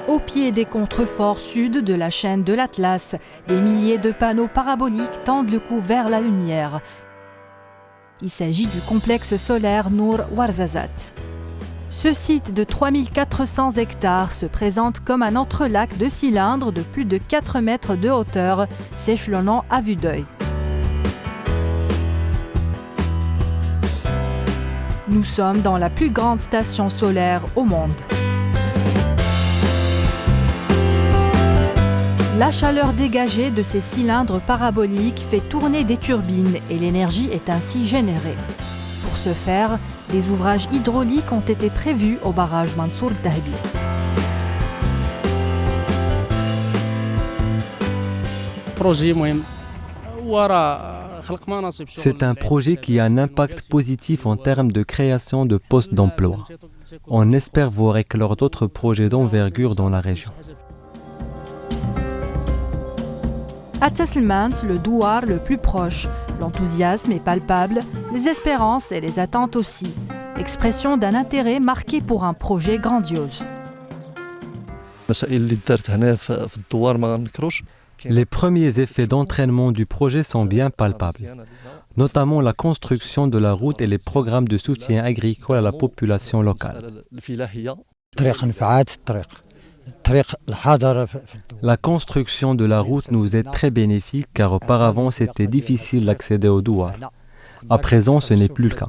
Au pied des contreforts sud de la chaîne de l'Atlas, des milliers de panneaux paraboliques tendent le cou vers la lumière. Il s'agit du complexe solaire Nour Ouarzazate. Ce site de 3400 hectares se présente comme un entrelac de cylindres de plus de 4 mètres de hauteur, s'échelonnant à vue d'œil. Nous sommes dans la plus grande station solaire au monde. La chaleur dégagée de ces cylindres paraboliques fait tourner des turbines et l'énergie est ainsi générée. Pour ce faire, des ouvrages hydrauliques ont été prévus au barrage Mansour Dahibi. C'est un projet qui a un impact positif en termes de création de postes d'emploi. On espère voir éclore d'autres projets d'envergure dans la région. À Tesselmans, le douar le plus proche, l'enthousiasme est palpable, les espérances et les attentes aussi. Expression d'un intérêt marqué pour un projet grandiose. Les premiers effets d'entraînement du projet sont bien palpables, notamment la construction de la route et les programmes de soutien agricole à la population locale. La construction de la route nous est très bénéfique car auparavant c'était difficile d'accéder au douar. À présent, ce n'est plus le cas.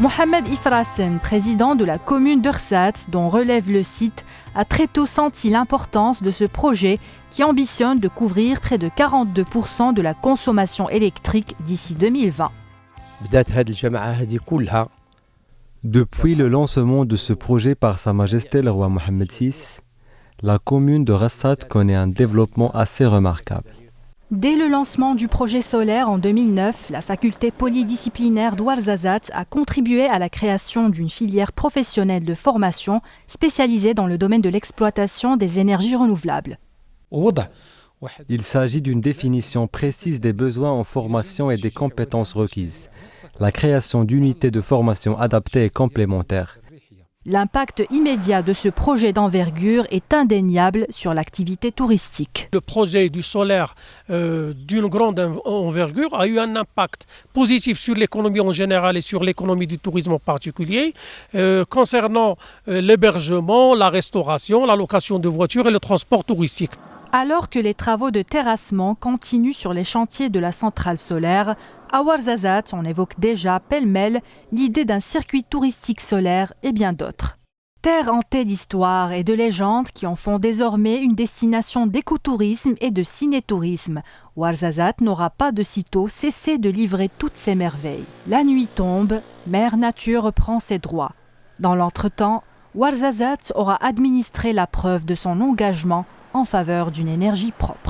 Mohamed Ifrassen, président de la commune d'Ursat, dont relève le site, a très tôt senti l'importance de ce projet qui ambitionne de couvrir près de 42% de la consommation électrique d'ici 2020. Depuis le lancement de ce projet par Sa Majesté le roi Mohammed VI, la commune de Rassat connaît un développement assez remarquable. Dès le lancement du projet solaire en 2009, la faculté polydisciplinaire d'Ouarzazate a contribué à la création d'une filière professionnelle de formation spécialisée dans le domaine de l'exploitation des énergies renouvelables. Il s'agit d'une définition précise des besoins en formation et des compétences requises. La création d'unités de formation adaptées et complémentaires. L'impact immédiat de ce projet d'envergure est indéniable sur l'activité touristique. Le projet du solaire d'une grande envergure a eu un impact positif sur l'économie en général et sur l'économie du tourisme en particulier, concernant l'hébergement, la restauration, la location de voitures et le transport touristique. Alors que les travaux de terrassement continuent sur les chantiers de la centrale solaire, à Ouarzazate, on évoque déjà pêle-mêle l'idée d'un circuit touristique solaire et bien d'autres. Terre hantée d'histoires et de légendes qui en font désormais une destination d'écotourisme et de cinétourisme. Ouarzazate n'aura pas de sitôt cessé de livrer toutes ses merveilles. La nuit tombe, Mère Nature reprend ses droits. Dans l'entretemps, Ouarzazate aura administré la preuve de son engagement en faveur d'une énergie propre.